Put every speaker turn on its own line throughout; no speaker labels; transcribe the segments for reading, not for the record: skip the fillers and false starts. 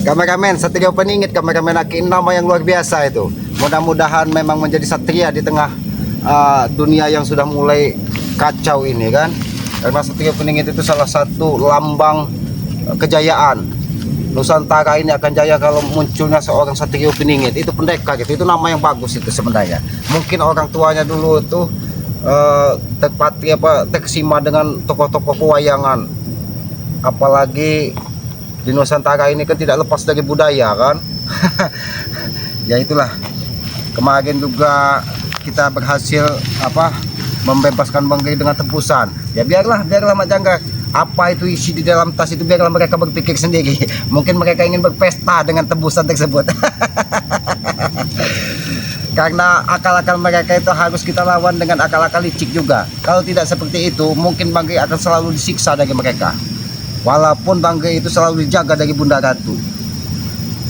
Kameramen, Satria Peningit, kameramen Aki nama yang luar biasa itu. Mudah-mudahan memang menjadi satria di tengah dunia yang sudah mulai kacau ini kan. Karena Satria Peningit itu salah satu lambang kejayaan. Nusantara ini akan jaya kalau munculnya seorang Satria Peningit. Itu pendekar gitu, itu nama yang bagus itu sebenarnya. Mungkin orang tuanya dulu itu terkesima dengan tokoh-tokoh pewayangan. Apalagi di Nusantara ini kan tidak lepas dari budaya kan. Ya itulah, kemarin juga kita berhasil membebaskan Banggai dengan tebusan. Ya biarlah Mak Jangga, apa itu isi di dalam tas itu biarlah mereka berpikir sendiri. Mungkin mereka ingin berpesta dengan tebusan tersebut. Karena akal-akal mereka itu harus kita lawan dengan akal-akal licik juga. Kalau tidak seperti itu, mungkin Banggai akan selalu disiksa dari mereka. Walaupun Banggai itu selalu dijaga dari Bunda Ratu.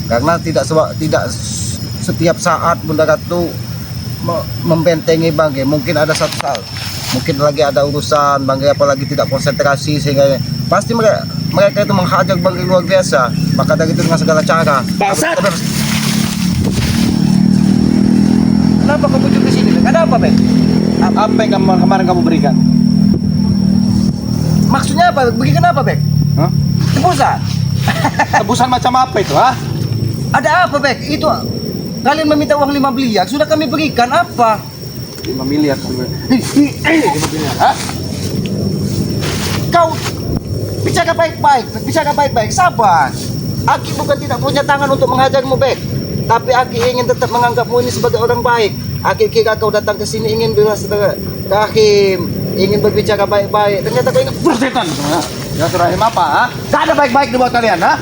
Karena tidak setiap saat Bunda Ratu membentengi Banggai. Mungkin ada satu saat, mungkin lagi ada urusan Banggai apalagi tidak konsentrasi, sehingga pasti mereka itu menghajar Banggai luar biasa. Maka dari itu dengan segala cara.
Bangsat!
Kenapa kamu muncul ke sini? Ada apa, Bek?
Apa yang kemarin kamu berikan?
Maksudnya apa? Berikan apa, Bek?
Hah?
Tebusan.
Tebusan macam apa itu, ha?
Ada apa, Bek? Itu kalian meminta uang 5 miliar, sudah kami berikan apa?
5 miliar. 5 miliar, ha?
Kau bicara baik-baik, sabar. Aki bukan tidak punya tangan untuk menghajarmu, Bek. Tapi Aki ingin tetap menganggapmu ini sebagai orang baik. Aki kira kau datang ke sini ingin rahim, ingin berbicara baik-baik. Ternyata kau ingin
Bersetan. Ya rahim apa, ha? Gak ada baik-baik buat kalian, ha?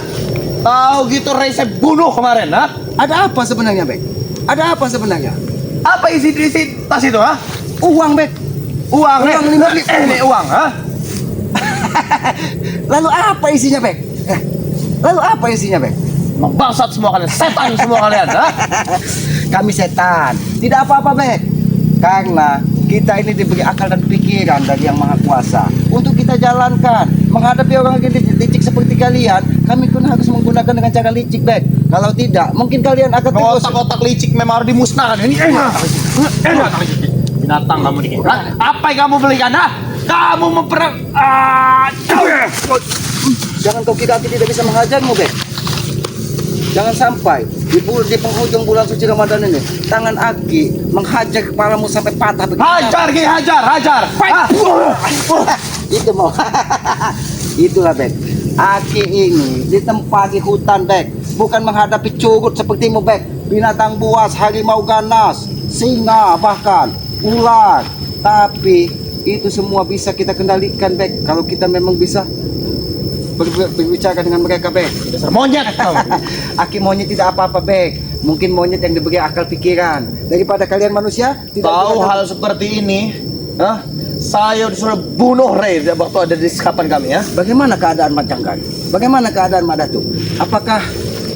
Tahu gitu Ray saya bunuh kemarin, ha?
Ada apa sebenarnya, Bek? Ada apa sebenarnya?
Apa isi tas itu, ha?
Uang, Bek.
Uang,
Uang
nih.
5 miliar.
Ini uang, ha?
Lalu apa isinya, Bek? Lalu apa isinya, Bek?
Membangsat semua kalian, setan semua kalian, ha?
Kami setan. Tidak apa-apa, Bek. Karena kita ini diberi akal dan pikiran dari Yang Maha Kuasa untuk kita jalankan. Menghadapi orang yang licik seperti kalian, kami pun harus menggunakan dengan cara licik, Bek. Kalau tidak, mungkin kalian akan terus.
Otak-otak licik memang harus dimusnahkan. Ini binatang kamu nih, ha? Apa yang kamu belikan, ha? Kamu
Jangan kau kira Aki tidak bisa menghajarmu, Bek. Jangan sampai di penghujung bulan suci Ramadan ini tangan Aki menghajar kepalamu sampai patah begitu.
hajar, Ki, hajar. Ha?
Itu mau. Itulah, Bek. Aki ini ditempati hutan, Bek. Bukan menghadapi curut sepertimu, Bek. Binatang buas, harimau ganas, singa, bahkan ular. Tapi itu semua bisa kita kendalikan, Bek. Kalau kita memang bisa berbicara dengan mereka, Bek.
Dasar monyet.
Aki monyet tidak apa-apa, Bek. Mungkin monyet yang diberi akal pikiran. Daripada kalian manusia tidak
Tahu
diberi
hal seperti ini, ha? Saya disuruh bunuh Ray waktu ada di sekapan kami, ya.
Bagaimana keadaan Mak Janggar? Bagaimana keadaan Mak Datu? Apakah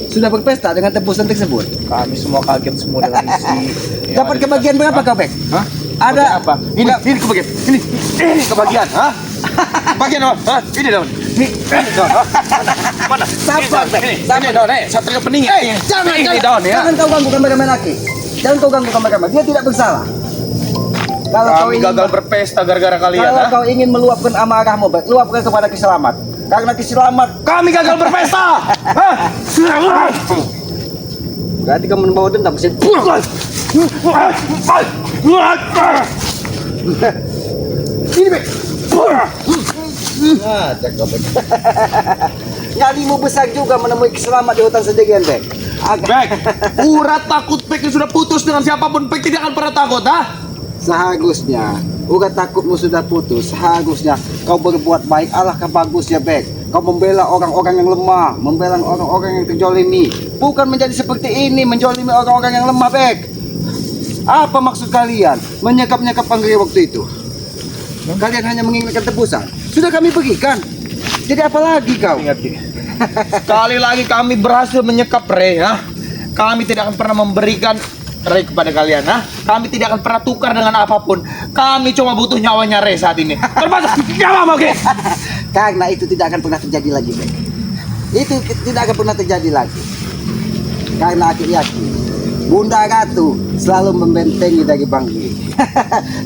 sudah berpesta dengan tebusan tersebut?
Kami semua kaget semua dengan isi.
Dapat kebagian berapa kau, Bek?
Hah?
Ada
apa? Ini kebagian. Ini kebagian, ha? Kebagian apa? Ha? Ini daun. Ini daun. Mana?
Sabar, Bek.
Ini daun, Satria Peningit. Ini daun, ya.
Jangan kau ganggu kameramen Aki. Jangan kau ganggu kameramen. Dia tidak bersalah. Kalau kau
Kami
ingin
gagal berpesta gara-gara kalian,
kalau
ha?
kau ingin meluapkan amarahmu, Bek, luapkan kepada Ki Selamat. Karena Ki Selamat,
Kami gagal berpesta. Hah?
berarti kau membawa dendam ke sini. Ini, Bek. Cek kau, Bek. Nyalimu besar juga menemui Ki Selamat di hutan sendirian, Bek.
Bek, urat takut Bek sudah putus dengan siapapun, Bek tidak akan pernah takut, ha?
Seharusnya urat takutmu sudah putus. Seharusnya kau berbuat baik. Alangkah bagusnya, Bek. Kau membela orang-orang yang lemah, membela orang-orang yang terjolimi. Bukan menjadi seperti ini, menjolimi orang-orang yang lemah, Bek. Apa maksud kalian menyekap-nyekap Banggai waktu itu? Kalian hanya menginginkan tebusan. Sudah kami berikan. Jadi apa lagi kau?
Ingat, Ki. Sekali lagi kami berhasil menyekap Ray, ha? Kami tidak akan pernah memberikan Ray kepada kalian, ha? Kami tidak akan pernah tukar dengan apapun. Kami cuma butuh nyawanya Ray saat ini. Terbatas nyawa, oke?
Karena itu tidak akan pernah terjadi lagi, Bek. Itu tidak akan pernah terjadi lagi. Karena Aki yakin Bunda Ratu selalu membentengi dari Bangge.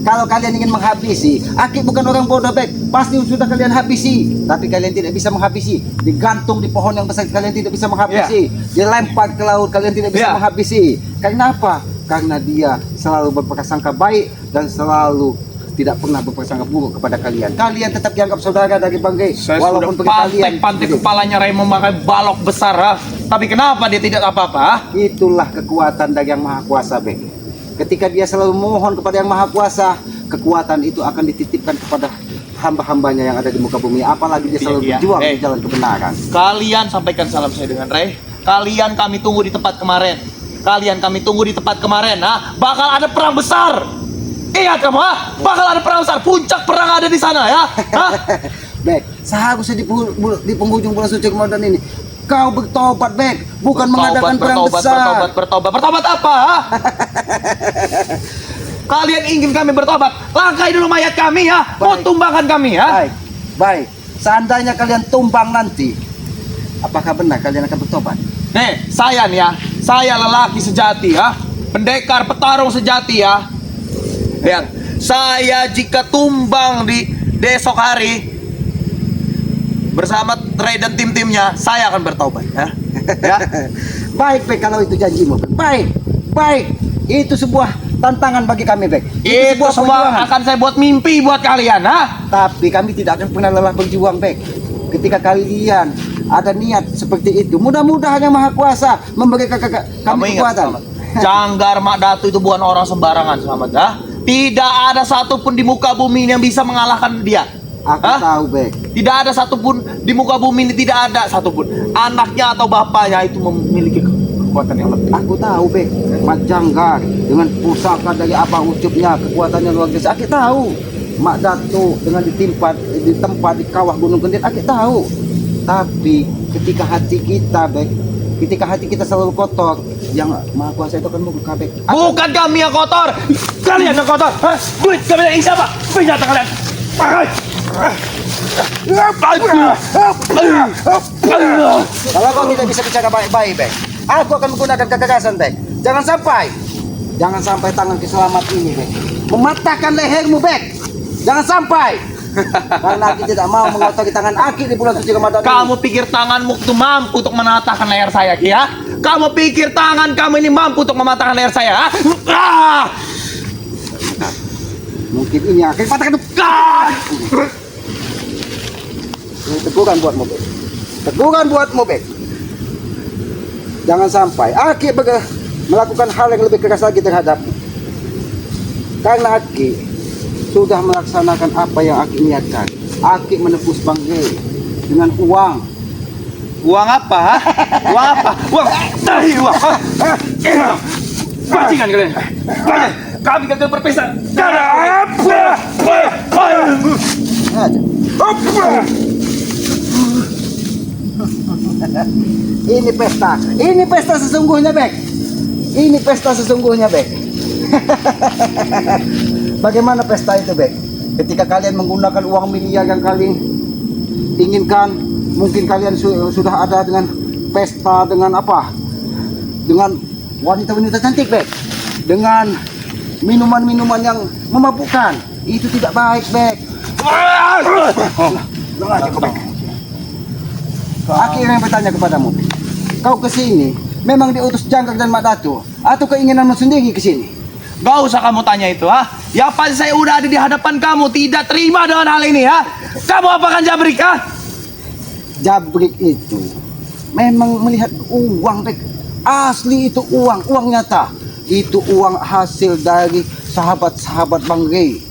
Kalau kalian ingin menghabisi, Aki bukan orang bodoh, Bek. Pasti sudah kalian habisi. Tapi kalian tidak bisa menghabisi. Digantung di pohon yang besar, kalian tidak bisa menghabisi. Dilempar ke laut, kalian tidak bisa menghabisi. Karena apa? Karena dia selalu berprasangka baik dan selalu tidak pernah berprasangka buruk kepada kalian. Kalian tetap dianggap saudara dari Bangge.
Saya
Walaupun
sudah
bagi kalian
pantai kepalanya Ray memakai balok besar, ha? Tapi kenapa dia tidak apa-apa? Ha?
Itulah kekuatan dari Yang Maha Kuasa, Bek. Ketika dia selalu memohon kepada Yang Maha Kuasa, kekuatan itu akan dititipkan kepada hamba-hambanya yang ada di muka bumi. Apalagi dia selalu berjuang di jalan kebenaran.
Kalian sampaikan salam saya dengan Ray. Kalian kami tunggu di tempat kemarin. Kalian kami tunggu di tempat kemarin, ha? Bakal ada perang besar. Ingat kamu, ha? Bakal ada perang besar. Puncak perang ada di sana, ya. Ha?
Bek, seharusnya di penghujung bulan suci Ramadan ini kau bertobat, Bek, bukan mengadakan perang besar.
Bertobat apa, ha? Kalian ingin kami bertobat? Langkai dulu mayat kami, ya. Mau tumbangkan kami, ya.
Baik. Seandainya kalian tumbang nanti, apakah benar kalian akan bertobat?
Nih, saya nih, ya. Saya lelaki sejati, ya. Pendekar petarung sejati, ya. Lihat, saya jika tumbang di besok hari bersama Ray dan tim-timnya, saya akan bertobat, ya. Ya.
Baik, Bek, kalau itu janjimu, Bek. Baik. Itu sebuah tantangan bagi kami, Bek.
Itu semua akan saya buat mimpi buat kalian, ha?
Tapi kami tidak akan pernah lelah berjuang, Bek. Ketika kalian ada niat seperti itu, mudah-mudahan Yang Maha Kuasa memberikan kami kekuatan.
Janggar Mak Datu itu bukan orang sembarangan, Selamat, ha? Tidak ada satupun di muka bumi ini yang bisa mengalahkan dia.
Aku tahu, Bek.
Tidak ada satupun di muka bumi ini, tidak ada satupun anaknya atau bapaknya itu memiliki kekuatan yang lebih.
Aku tahu, Bek. Mak Janggar dengan pusaka dari apa ucupnya, kekuatannya luar biasa. Aku tahu. Mak Datu dengan di tempat di kawah Gunung Kendir, aku tahu. Tapi ketika hati kita, Bek, ketika hati kita selalu kotor, Yang Maha Kuasa itu akan membuka, Bek.
Bukan kami yang kotor, kalian yang kotor. Duit kalian yang siapa? Senjata kalian.
Kalau kau tidak bisa bicara baik-baik, Bek, aku akan menggunakan kekerasan, Bek. Jangan sampai tangan Selamat ini, Bek, mematahkan lehermu, Bek. Jangan sampai. Karena Aki tidak mau mengotori tangan Aki di bulan suci Ramadan ini.
Kamu pikir tanganmu itu mampu untuk mematahkan leher saya, Ki, ya? Kamu pikir tangan kamu ini mampu untuk mematahkan leher saya, ha?
Mungkin ini akan patahkan. Ini teguran buatmu, Bek. Teguran buatmu, Bek. Jangan sampai Aki melakukan hal yang lebih keras lagi terhadapmu. Karena Aki sudah melaksanakan apa yang Aki niatkan. Aki menebus Bangge dengan uang.
Uang apa, ha? Uang apa? Uang. Bajingan kalian. Kami gagal berpesta.
Ini pesta sesungguhnya, Bek. Ini pesta sesungguhnya, Bek. Bagaimana pesta itu, Bek? Ketika kalian menggunakan uang miliar yang kalian inginkan, mungkin kalian sudah ada dengan pesta dengan apa? Dengan wanita-wanita cantik, Bek. Dengan minuman-minuman yang memabukkan. Itu tidak baik, Bek. Aki yang bertanya kepadamu, kau kesini memang diutus Janggar dan Mak Datu atau keinginanmu sendiri kesini?
Gak usah kamu tanya itu, ha? Ya pasti saya udah ada di hadapan kamu, tidak terima dengan hal ini, ha? Kamu apakan Jabrik, ha?
Jabrik itu memang melihat uang, Bek. Asli itu uang nyata. Itu uang hasil dari sahabat-sahabat Bangge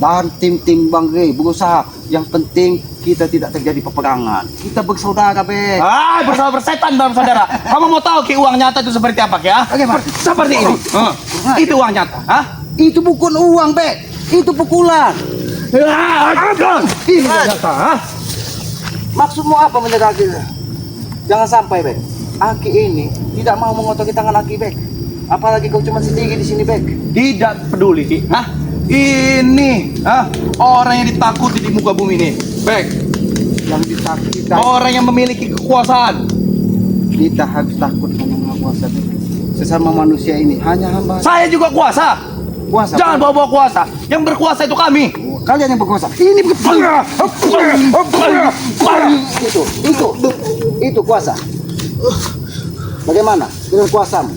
dan tim-tim Bangge berusaha. Yang penting kita tidak terjadi peperangan. Kita bersaudara, Bek.
Bersaudara bersetan dalam saudara. Kamu mau tahu Ki uang nyata itu seperti apa, Ki, ya?
Bagaimana?
Seperti ini. Itu uang nyata, ha?
Itu bukan uang, Bek. Itu pukulan.
Ini uang nyata, ha?
Maksudmu apa menjaga Aki? Jangan sampai, Bek. Aki ini tidak mau mengotori tangan Aki, Bek. Apalagi kau cuma sendiri di sini, Bek.
Tidak peduli, Ki. Hah? Ini, orang yang ditakuti di muka bumi ini. Bek,
Yang kita
Orang yang memiliki kekuasaan.
kita harus takut dengan Maha Kuasa, Bek. Sesama manusia ini hanya hamba
Saya juga kuasa.
kuasa.
Jangan bawa-bawa kuasa. Yang berkuasa itu kami.
Kalian yang berkuasa. Ini itu kuasa. Bagaimana dengan kuasamu?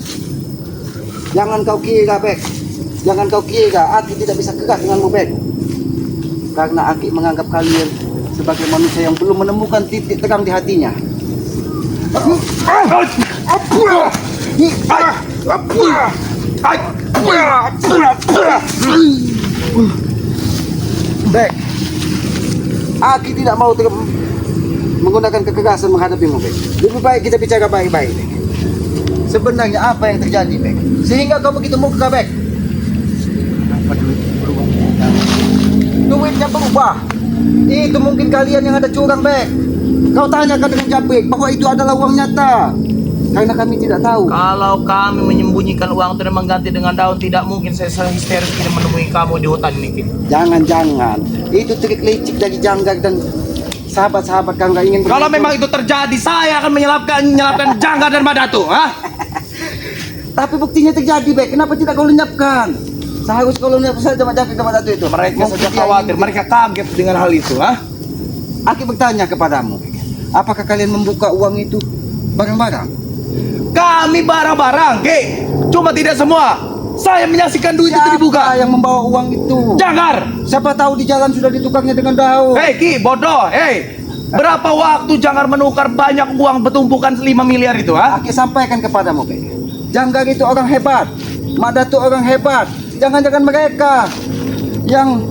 Jangan kau kira, Bek. Jangan kau kira Aki tidak bisa keras denganmu, Bek. Karena Aki menganggap kalian sebagai manusia yang belum menemukan titik terang di hatinya. Bek, Aki tidak mau menggunakan kekerasan menghadapimu, Bek. Lebih baik kita bicara baik-baik, Bek. Sebenarnya apa yang terjadi, Bek? Sehingga kau begitu muka, Bek. Kenapa duit berubah? Duitnya berubah. Itu mungkin kalian yang ada curang, Bek. Kau tanyakan dengan Jabrik bahwa itu adalah uang nyata. Karena kami tidak tahu.
Kalau kami menyembunyikan uang itu dan mengganti dengan daun, tidak mungkin saya sehisteris ini menemui kamu di hutan ini. Kit.
Jangan-jangan itu trik licik dari Janggar dan sahabat-sahabat kau nggak ingin.
Kalau memang itu terjadi, saya akan menyelapkan Janggar dan Madatu.
Tapi buktinya terjadi, Bek. Kenapa tidak kau lenyapkan? Seharusnya kau lenyapkan saja Janggar dan Madatu itu.
Mereka
Mungkin
saja
dia
khawatir,
ingin-
mereka kaget dengan hal itu.
Aki bertanya kepadamu, Bek. Apakah kalian membuka uang itu bareng-bareng?
Kami barang-barang, Ki. Cuma tidak semua. Saya menyaksikan duit itu dibuka.
Siapa yang membawa uang itu?
Janggar.
Siapa tahu di jalan sudah ditukangnya dengan daun.
Hei Ki, bodoh. Hei, berapa waktu Janggar menukar banyak uang bertumpukan 5 miliar itu,
Aki sampaikan kepadamu, Bek. Janggar itu orang hebat. Madatu orang hebat. Jangan-jangan mereka yang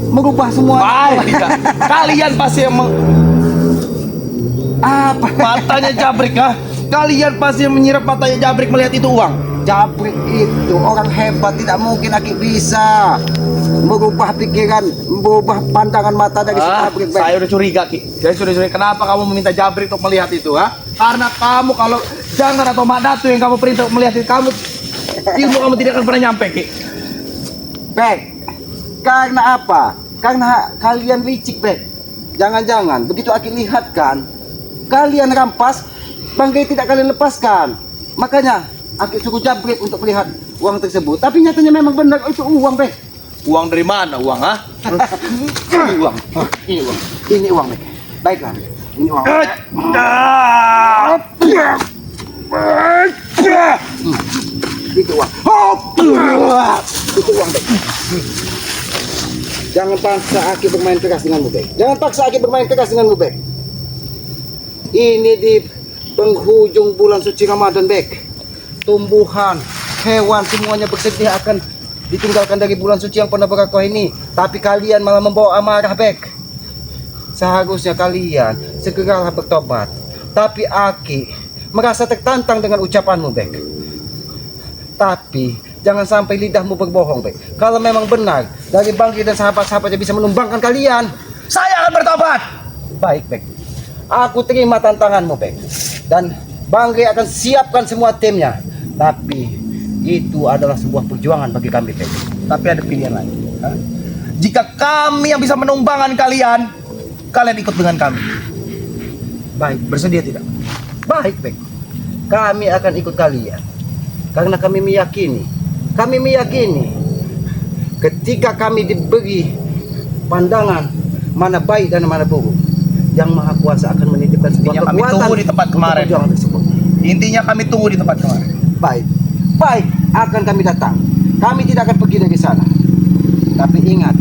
merubah semua.
Baik, tidak. Kalian pasti yang
Apa?
matanya Jabrik, Kalian pasti yang menyirap matanya Jabrik melihat itu uang.
Jabrik itu orang hebat, tidak mungkin Aki bisa merubah pikiran, merubah pandangan mata dari si Jabrik, Bek.
Saya udah curiga, Ki. Saya sudah curiga. Kenapa kamu meminta Jabrik untuk melihat itu, Karena kamu kalau Janggar atau Madatu yang kamu perintah untuk melihat itu, ilmu kamu tidak akan pernah nyampe, Ki.
Bek, karena apa? Karena kalian licik, Bek. Jangan-jangan begitu Aki lihat kan, kalian rampas, bangkai tidak kalian lepaskan. Makanya Aki suruh Jabrik untuk melihat uang tersebut. Tapi nyatanya memang benar itu uang, Bek.
Uang dari mana uang,
Ini uang. Ini uang. Ini uang, Bek. Baiklah, Bek. Ini uang. Itu uang. Itu uang, Bek. Jangan paksa Aki bermain keras denganmu, Bek. Jangan paksa Aki bermain keras denganmu, Bek. Ini di penghujung bulan suci Ramadan, Bek. Tumbuhan, hewan semuanya bersedia akan ditinggalkan dari bulan suci yang penuh berkah ini. Tapi kalian malah membawa amarah, Bek. Seharusnya kalian segeralah bertobat. Tapi Aki merasa tertantang dengan ucapanmu, Bek. Tapi jangan sampai lidahmu berbohong, Bek. Kalau memang benar dari Bangki dan sahabat-sahabatnya bisa menumbangkan kalian,
Saya akan bertobat.
baik, Bek. Aku terima tantanganmu, Bek. Dan Bangki akan siapkan semua timnya. Tapi itu adalah sebuah perjuangan bagi kami, Bek.
Tapi ada pilihan lain. Jika kami yang bisa menumbangkan kalian, kalian ikut dengan kami.
Baik,
Bersedia tidak?
baik, Bek. Kami akan ikut kalian. Karena kami meyakini ketika kami diberi pandangan mana baik dan mana buruk, Yang Maha Kuasa akan menitipkan sebuah
Intinya kami
kekuatan
tunggu di tempat
untuk
kemarin.
perjuangan tersebut.
Intinya kami tunggu di tempat kemarin.
Baik, baik, akan kami datang. Kami tidak akan pergi dari sana. Tapi ingat,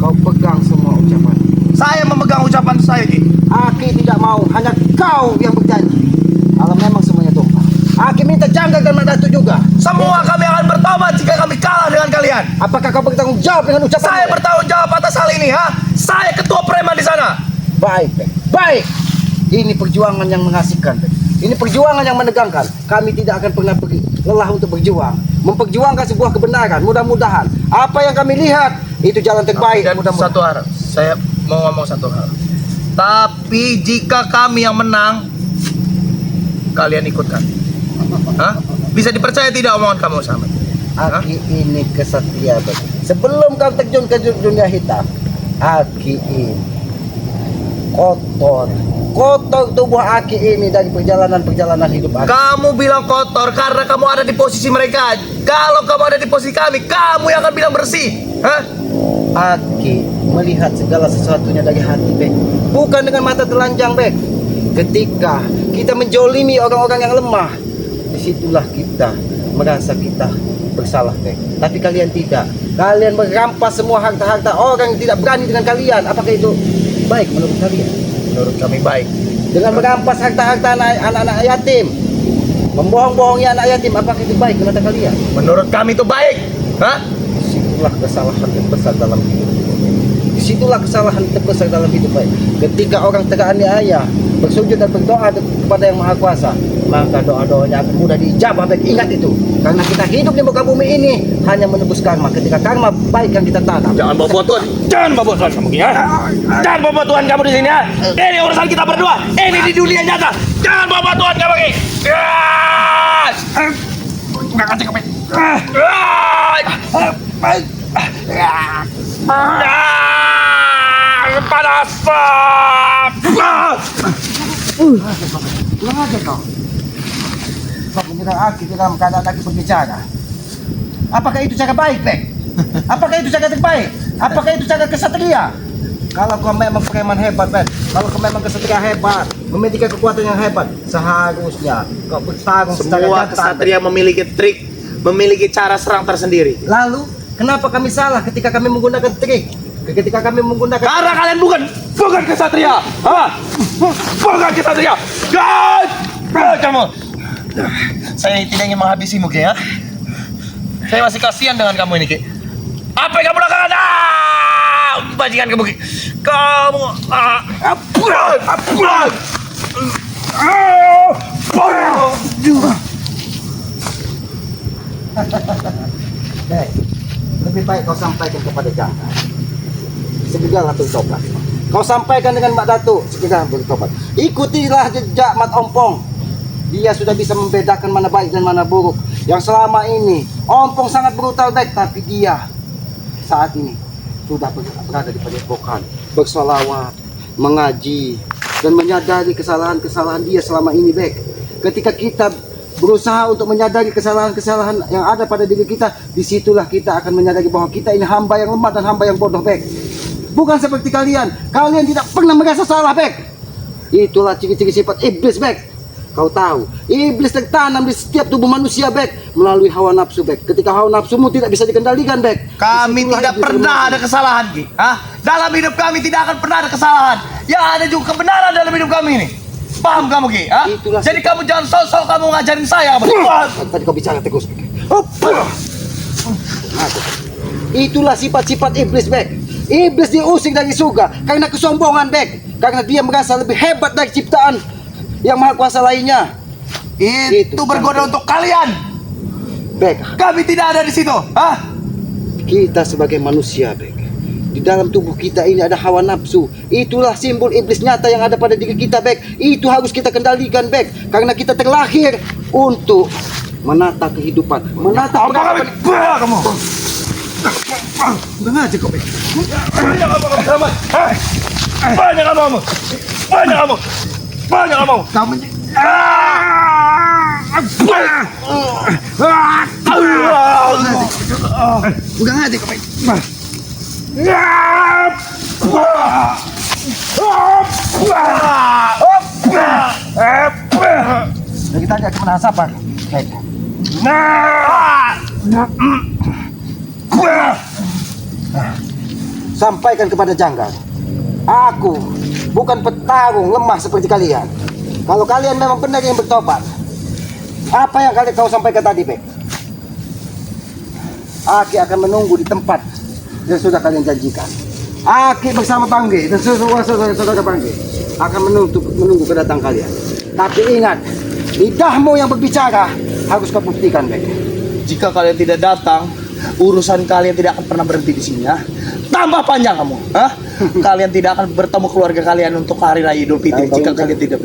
kau pegang semua ucapan.
Saya memegang ucapan saya, Ki.
Aki tidak mau, hanya kau yang berjanji. Kalau memang semuanya tumpah, Aki minta Jangga dan Madatu juga.
Semua kami akan bertobat jika kami kalah dengan kalian.
Apakah kau bertanggung jawab dengan ucapan?
Saya bertanggung jawab atas hal ini, Saya ketua preman di sana.
Baik, baik, baik. Ini perjuangan yang mengasihkan. Ini perjuangan yang menegangkan. Kami tidak akan pernah lelah untuk berjuang, memperjuangkan sebuah kebenaran. Mudah-mudahan apa yang kami lihat itu jalan terbaik.
Dan
Mudah-mudahan.
satu hal, saya mau ngomong satu hal. Tapi jika kami yang menang, kalian ikut kami. Bisa dipercaya tidak omongan kamu sama?
Aki ini kesatria, Bek. Sebelum kau terjun ke dunia hitam, Aki ini Kotor tubuh Aki ini dari perjalanan hidup Aki.
Kamu bilang kotor karena kamu ada di posisi mereka. Kalau kamu ada di posisi kami, kamu yang akan bilang bersih. Hah?
Aki melihat segala sesuatunya dari hati, Bek. Bukan dengan mata telanjang, Bek. Ketika kita menjolimi orang-orang yang lemah, disitulah kita merasa kita bersalah, Bek. Tapi kalian tidak. Kalian merampas semua harta-harta orang yang tidak berani dengan kalian. Apakah itu baik menurut kalian?
Menurut kami baik.
Dengan merampas harta-harta anak-anak yatim, membohong-bohongi anak yatim, apakah itu baik menurut kalian?
Menurut kami itu baik. Hah?
Disitulah kesalahan terbesar dalam hidup. Disitulah kesalahan terbesar dalam hidup, baik. Ketika orang teraniaya bersujud dan berdoa kepada Yang Maha Kuasa, maka doa-doanya akan mudah diijabah, baik. Ingat itu. Karena kita hidup di muka bumi ini hanya menebus karma. Ketika karma baik yang kita tanam.
Jangan bawa Tuhan. Jangan bawa Tuhan kamu ya. Jangan bawa Tuhan kamu di sini ya. Ini urusan kita berdua. Ini di dunia nyata. Jangan bawa Tuhan kamu lagi. Enggak kasih kopi. Panas.
Pulang aja kau. Kau menyerang Aki dalam keadaan lagi berbicara. Apakah itu cara baik, Bek? Apakah itu cara terbaik? Apakah itu cara kesatria? Kalau kau memang preman hebat, Bek. Kalau kau memang kesatria hebat, memiliki kekuatan yang hebat, seharusnya kau bertarung secara
Semua
jantan,
kesatria memiliki trik, memiliki cara serang tersendiri.
Bek. Lalu, kenapa kami salah ketika kami menggunakan trik? Ketika kami menggunakan
Karena kalian bukan kesatria. Hah? Bukan kesatria. Kamu. Saya tidak ingin menghabisimu, Ki, ya. Saya masih kasihan dengan kamu ini, Ki. Apa yang kamu lakukan? Bajingan kamu, Ki. Kamu
Bek, lebih baik kau sampaikan kepada Jangka. Segeralah bertobat. Kau sampaikan dengan Mak Datuk, segera bertobat. Ikutilah jejak Mat Ompong. Dia sudah bisa membedakan mana baik dan mana buruk. Yang selama ini Ompong sangat brutal, baik, tapi dia saat ini sudah berada di padepokan, bersolawat, mengaji, dan menyadari kesalahan-kesalahan dia selama ini, baik. Ketika kita berusaha untuk menyadari kesalahan-kesalahan yang ada pada diri kita, disitulah kita akan menyadari bahwa kita ini hamba yang lemah dan hamba yang bodoh, Bek. Bukan seperti kalian tidak pernah merasa salah, Bek. Itulah ciri-ciri sifat iblis, Bek. Kau tahu, iblis tertanam di setiap tubuh manusia, Bek, melalui hawa nafsu, Bek. Ketika hawa nafsumu tidak bisa dikendalikan, Bek,
Kami
disitulah
tidak
iblis
pernah
bermuncul.
ada kesalahan, Ki. Hah? Dalam hidup kami tidak akan pernah ada kesalahan. Yang ada juga kebenaran dalam hidup kami ini. Paham kamu, Ki? Hah?
Itulah-
Jadi kamu jangan sok-sok kamu ngajarin saya.
Tadi kau bicara terus, Bek. Itulah sifat-sifat iblis, Bek. Iblis diusir dari surga karena kesombongan, Bek. Karena dia merasa lebih hebat dari ciptaan yang Maha Kuasa lainnya.
Itu berguna untuk kalian.
Bek,
Kami tidak ada di situ. Hah?
kita sebagai manusia, Bek, di dalam tubuh kita ini ada hawa nafsu. Itulah simbol iblis nyata yang ada pada diri kita, Bek. Itu harus kita kendalikan, Bek. Karena kita terlahir untuk menata kehidupan, menata peradaban.
Kamu.
Udah ngaji kok, Bek.
Banyak apa kamu selamat? Hah? Banyak apa kamu? Banyak kamu. Banyak kamu.
Kamu udah ngaji kok, Bek. Dari tadi aku menahan sabar, Bek. Sampaikan kepada Janggal, aku bukan petarung lemah seperti kalian. Kalau kalian memang benar yang bertobat, apa yang kau sampaikan tadi, Bek? Aki akan menunggu di tempat yang sudah kalian janjikan. Aki bersama Bangge dan saudara Bangge akan menunggu kedatangan kalian. Tapi ingat, lidahmu yang berbicara harus kau buktikan, Bek.
Jika kalian tidak datang, urusan kalian tidak akan pernah berhenti di sini, ya. Tambah panjang kamu, hah? Kalian tidak akan bertemu keluarga kalian untuk hari raya Idul Fitri jika kalian tidak.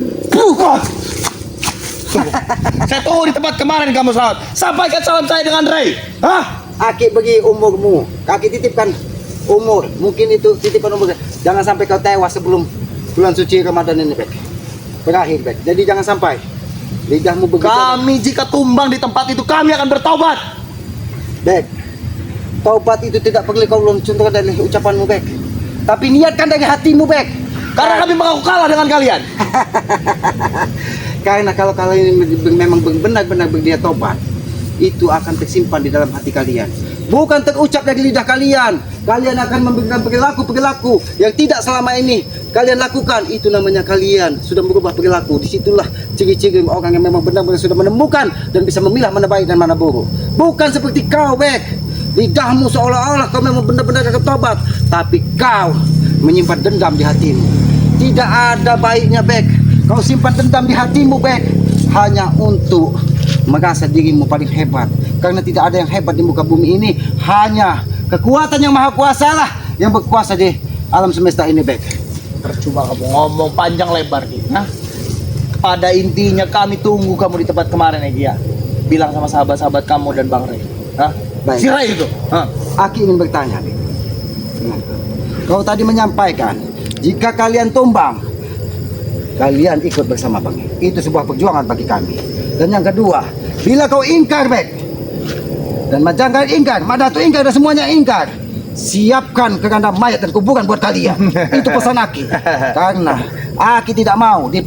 Saya tunggu di tempat kemarin kamu selamat. Sampaikan salam saya dengan Ray. Hah?
Aki bagi umurmu, Aki titipkan umur. Mungkin itu titipan umur. Jangan sampai kau tewas sebelum bulan suci Ramadan ini, Bek. Berakhir, Bek. Jadi jangan sampai lidahmu berbicara.
Kami jika tumbang di tempat itu, kami akan bertaubat.
Bek, taubat itu tidak perlu kau lonconkan dari ucapanmu, Bek. Tapi niatkan dari hatimu, Bek.
Karena kami mengaku kalah dengan kalian.
Karena kalau kalian memang benar-benar berniat tobat, itu akan tersimpan di dalam hati kalian. Bukan terucap dari lidah kalian. Kalian akan memberikan perilaku-perilaku yang tidak selama ini kalian lakukan. Itu namanya kalian sudah berubah perilaku. Disitulah ciri-ciri orang yang memang benar-benar sudah menemukan dan bisa memilah mana baik dan mana buruk. Bukan seperti kau, Bek. Lidahmu seolah-olah kau memang benar-benar akan tobat, tapi kau menyimpan dendam di hatimu. Tidak ada baiknya, Bek. Kau simpan dendam di hatimu, Bek, hanya untuk merasa dirimu paling hebat. Karena tidak ada yang hebat di muka bumi ini, hanya kekuatan yang maha kuasa lah yang berkuasa di alam semesta ini, Bek.
Percuma kamu ngomong panjang lebar gitu. Nah, pada intinya kami tunggu kamu di tempat kemarin ya, Gia. Bilang sama sahabat-sahabat kamu dan Bang Rey. Hah?
Baik.
Si Ray itu. Hah?
Aki ingin bertanya, Bek. Kau tadi menyampaikan jika kalian tumbang, kalian ikut bersama Bang. Itu sebuah perjuangan bagi kami. Dan yang kedua, bila kau ingkar, Bek, dan Majangga ingkar, Madatu ingkar, dan semuanya ingkar, siapkan keranda mayat dan kuburan buat kalian. Itu pesan Aki. Karena Aki tidak mau di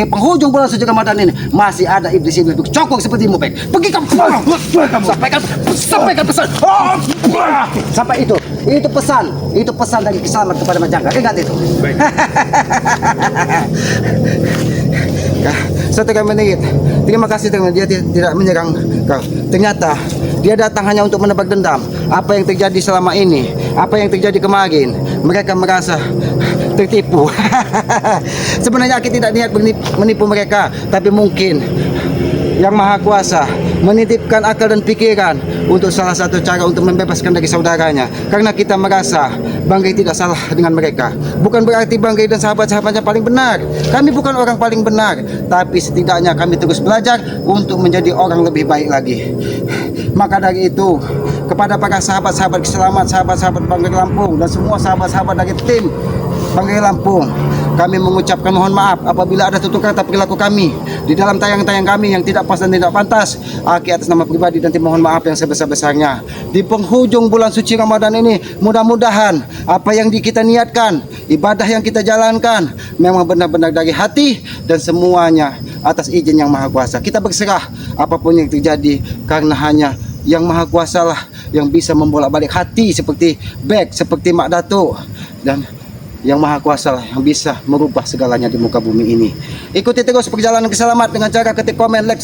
penghujung bulan suci Ramadan ini masih ada iblis-iblis bercokok sepertimu, Bek. Pergi kamu. Sampaikan pesan. Sampai itu. Itu pesan dari Kisamat kepada Majangga. Ingat itu. Setengah menit. Terima kasih teman, dia tidak menyerang kau. Ternyata dia datang hanya untuk menebak dendam. Apa yang terjadi selama ini, apa yang terjadi kemarin, mereka merasa tertipu. Sebenarnya aku tidak niat menipu mereka, tapi mungkin Yang Maha Kuasa menitipkan akal dan pikiran untuk salah satu cara untuk membebaskan dari saudaranya. Karena kita merasa Bang Rey tidak salah dengan mereka. Bukan berarti Bang Rey dan sahabat-sahabatnya paling benar. Kami bukan orang paling benar, tapi setidaknya kami terus belajar untuk menjadi orang lebih baik lagi. Maka dari itu, kepada para sahabat-sahabat Selamat, sahabat-sahabat Bang Rey Lampung, dan semua sahabat-sahabat dari tim Bang Rey Lampung, kami mengucapkan mohon maaf apabila ada tutur kata perilaku kami di dalam tayang-tayang kami yang tidak pas dan tidak pantas. Aki atas nama pribadi dan tim mohon maaf yang sebesar-besarnya. Di penghujung bulan suci Ramadan ini, mudah-mudahan apa yang kita niatkan, ibadah yang kita jalankan memang benar-benar dari hati dan semuanya atas izin Yang Maha Kuasa. Kita berserah apapun yang terjadi karena hanya Yang Maha Kuasa lah yang bisa membolak-balik hati seperti Bek, seperti Mak Datuk, dan Yang Maha Kuasa lah yang bisa merubah segalanya di muka bumi ini. Ikuti terus perjalanan Keselamat dengan cara ketik komen, like,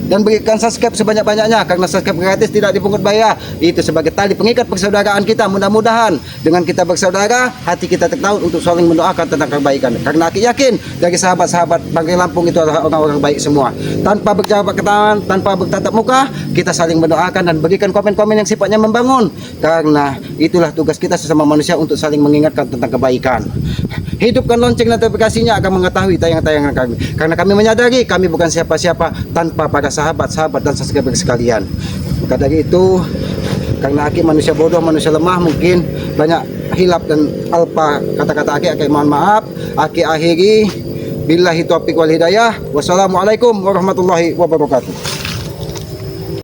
dan berikan subscribe sebanyak-banyaknya, karena subscribe gratis tidak dipungut bayar. Itu sebagai tali pengikat persaudaraan kita. Mudah-mudahan dengan kita bersaudara, hati kita tertaut untuk saling mendoakan tentang kebaikan. Karena aku yakin dari sahabat-sahabat Bang Rey Lampung itu adalah orang-orang baik semua. Tanpa berjabat tangan, tanpa bertatap muka, kita saling mendoakan dan berikan komen-komen yang sifatnya membangun. Karena itulah tugas kita sesama manusia untuk saling mengingatkan tentang kebaikan. Hidupkan lonceng notifikasinya akan mengetahui tayangan-tayangan kami. Karena kami menyadari kami bukan siapa-siapa tanpa para sahabat-sahabat dan subscriber sekalian. Maka dari itu, karena Aki manusia bodoh, manusia lemah, mungkin banyak hilap dan alpa kata-kata Aki mohon maaf. Aki akhiri, billahi taufiq wal hidayah. Wassalamualaikum warahmatullahi wabarakatuh.